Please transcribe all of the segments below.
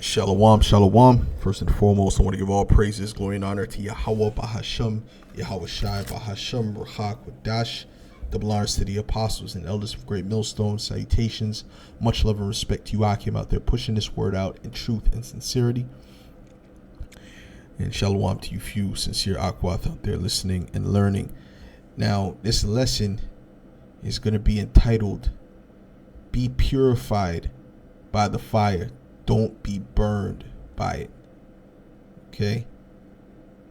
Shalom, shalom. First and foremost, I want to give all praises, glory, and honor to Yahweh Bahasham, Yahweh Shai Bahasham, Rachak Wadash, double honors to the apostles and elders of Great Millstone, salutations, much love and respect to you, Akim, out there pushing this word out in truth and sincerity. And shalom to you few sincere Akwath out there listening and learning. Now, this lesson is going to be entitled, Be Purified by the Fire. Don't be burned by it. Okay?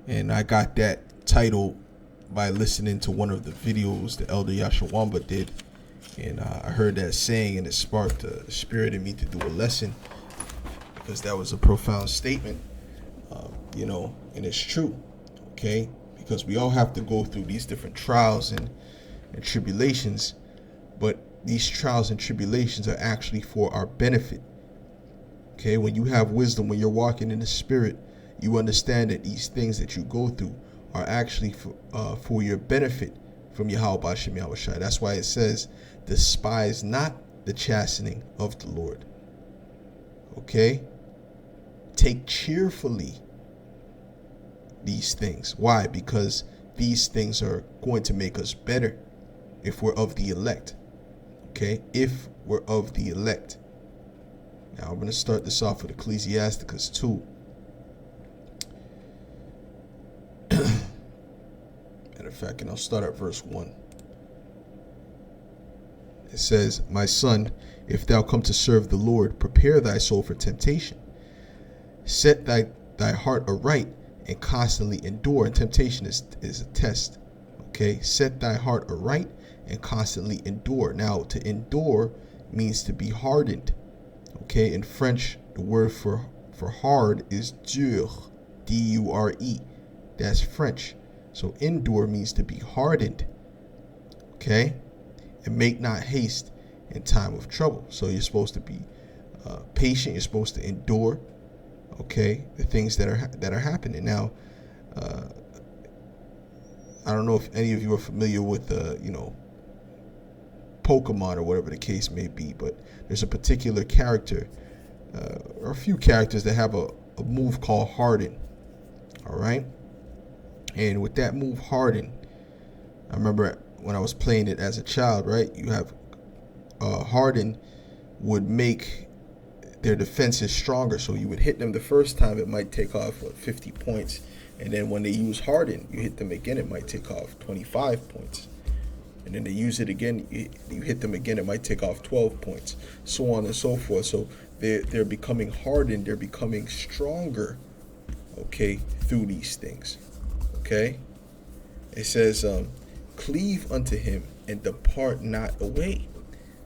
And I got that title by listening to one of the videos the elder Yashawamba did. And I heard that saying, and it sparked a spirit in me to do a lesson, because that was a profound statement, and it's true. Okay? Because we all have to go through these different trials and tribulations, but these trials and tribulations are actually for our benefit. Okay, when you have wisdom, when you're walking in the spirit, you understand that these things that you go through are actually for your benefit from Yahweh Bashem Yahweh Shai. That's why it says, despise not the chastening of the Lord. Okay? Take cheerfully these things. Why? Because these things are going to make us better if we're of the elect. Okay? If we're of the elect. Now, I'm going to start this off with Ecclesiasticus 2. Matter of fact, and I'll start at verse 1. It says, My son, if thou come to serve the Lord, prepare thy soul for temptation. Set thy heart aright and constantly endure. And temptation is a test. Okay? Set thy heart aright and constantly endure. Now, to endure means to be hardened. Okay, in French, the word for hard is dur, D-U-R-E. That's French. So endure means to be hardened. Okay, and make not haste in time of trouble. So you're supposed to be patient. You're supposed to endure. Okay, the things that are happening now. I don't know if any of you are familiar with Pokemon or whatever the case may be, but there's a particular character or a few characters that have a move called Harden. All right, and with that move Harden, I remember when I was playing it as a child, right, you have Harden would make their defenses stronger, so you would hit them the first time, it might take off 50 points, and then when they use Harden, you hit them again, it might take off 25 points. And then they use it again, you hit them again, it might take off 12 points, so on and so forth. So they're becoming hardened, they're becoming stronger, okay, through these things, okay? It says, cleave unto him and depart not away,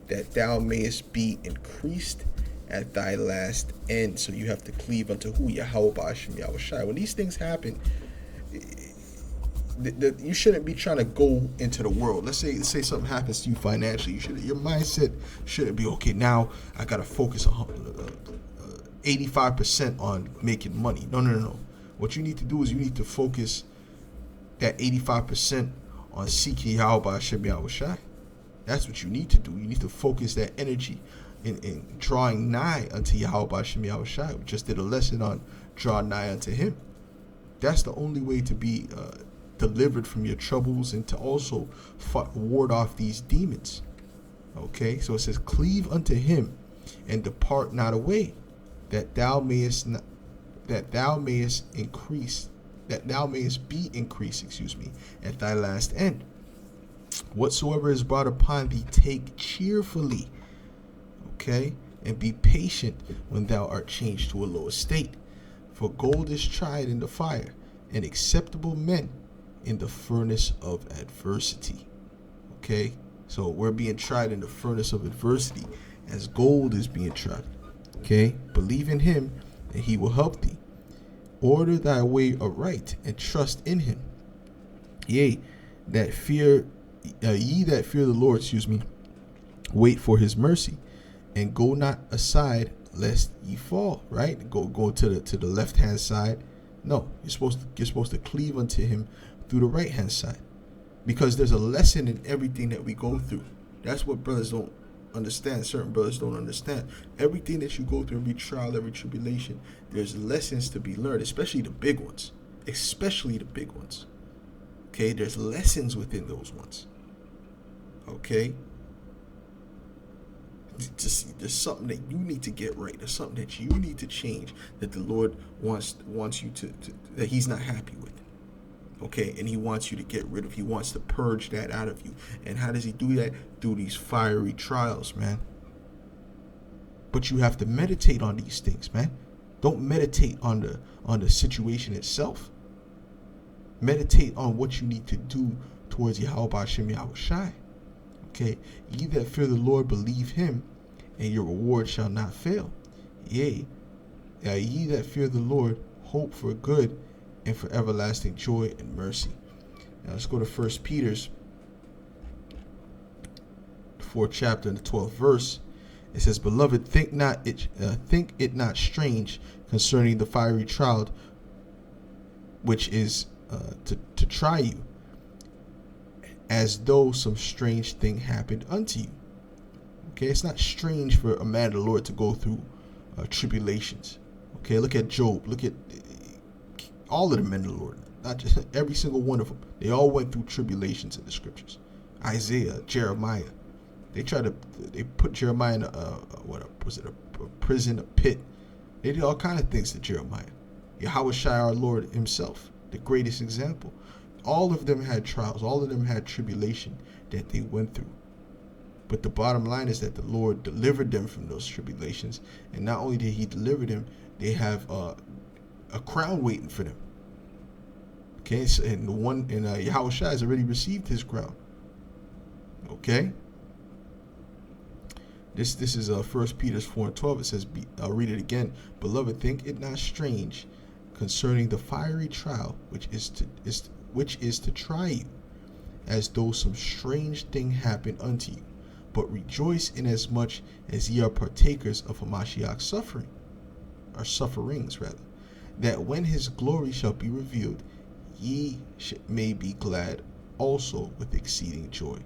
that thou mayest be increased at thy last end. So you have to cleave unto who? Yahweh Ba'ashem Yahweh Shai. When these things happen, you shouldn't be trying to go into the world. Let's say something happens to you financially. Your mindset shouldn't be, okay, now I got to focus 85% on making money. No. What you need to do is you need to focus that 85% on seeking Yahweh Hashem Yahweh Shai. That's what you need to do. You need to focus that energy in drawing nigh unto Yahweh Hashem Yahweh Shai. We just did a lesson on draw nigh unto him. That's the only way to be delivered from your troubles and to also ward off these demons. Okay, so it says, cleave unto him and depart not away, that thou mayest be increased, at thy last end. Whatsoever is brought upon thee, take cheerfully. Okay, and be patient when thou art changed to a low estate. For gold is tried in the fire, and acceptable men in the furnace of adversity. Okay, so we're being tried in the furnace of adversity as gold is being tried. Okay, believe in him and he will help thee. Order thy way aright and trust in him. Ye that fear the Lord, wait for his mercy, and go not aside lest ye fall. Right, go to the left hand side. No, you're supposed to cleave unto him through the right hand side, because there's a lesson in everything that we go through. That's what brothers don't understand. Certain brothers don't understand. Everything that you go through, every trial, every tribulation, there's lessons to be learned, especially the big ones. Especially the big ones. Okay, there's lessons within those ones. Okay? Just there's something that you need to get right. There's something that you need to change that the Lord wants you to that He's not happy with. Okay, and He wants you to get rid of. He wants to purge that out of you. And how does He do that? Through these fiery trials, man. But you have to meditate on these things, man. Don't meditate on the situation itself. Meditate on what you need to do towards Yahweh Hashem Yahweh Shai. Okay, ye that fear the Lord, believe Him, and your reward shall not fail. Yea, ye that fear the Lord, hope for good and for everlasting joy and mercy. Now let's go to 1 Peter's 4th chapter and the 12th verse. It says, "Beloved, think it not strange concerning the fiery trial, which is to try you, as though some strange thing happened unto you." Okay, it's not strange for a man of the Lord to go through tribulations. Okay, look at Job. Look at all of the men of the Lord. Not just every single one of them. They all went through tribulations in the scriptures. Isaiah, Jeremiah. They put Jeremiah in a prison, a pit. They did all kinds of things to Jeremiah. Yahweh Shai, our Lord Himself, the greatest example. All of them had trials. All of them had tribulation that they went through. But the bottom line is that the Lord delivered them from those tribulations. And not only did He deliver them, they have a crown waiting for them. Okay, so, and the one in Yahweh Shai has already received his crown. Okay. This is 1 Peter 4:12. It says, I'll read it again. "Beloved, think it not strange concerning the fiery trial which is to try you, as though some strange thing happened unto you. But rejoice inasmuch as ye are partakers of Hamashiach's sufferings, that when His glory shall be revealed, ye may be glad also with exceeding joy.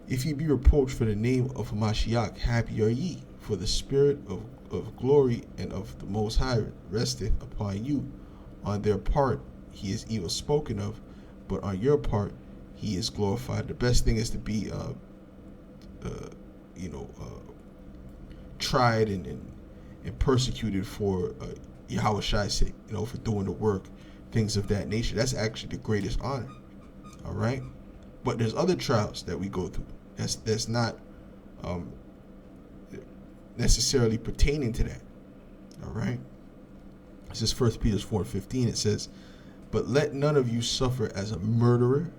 If ye be reproached for the name of Hamashiach, happy are ye, for the Spirit of glory and of the Most High resteth upon you. On their part He is evil spoken of, but on your part He is glorified." The best thing is to be tried and persecuted for Yahweh Shai's sake, for doing the work, things of that nature. That's actually the greatest honor. All right, but there's other trials that we go through. That's not necessarily pertaining to that. All right. This is 1 Peter 4:15. It says, "But let none of you suffer as a murderer,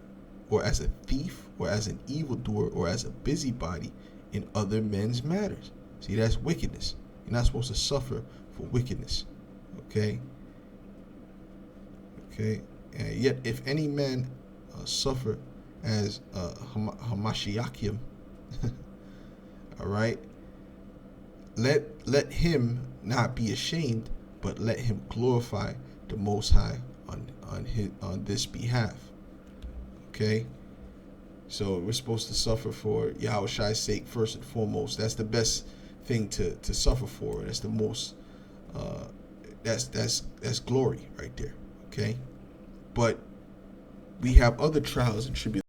or as a thief, or as an evildoer, or as a busybody in other men's matters." See, that's wickedness. You're not supposed to suffer for wickedness. Okay. And yet, if any man suffer as Hamashiachim, all right, let him not be ashamed, but let him glorify the Most High on this behalf. Okay, so we're supposed to suffer for Yahweh Shai's sake first and foremost. That's the best thing to suffer for. That's the most. That's glory right there. Okay, but we have other trials and tribulations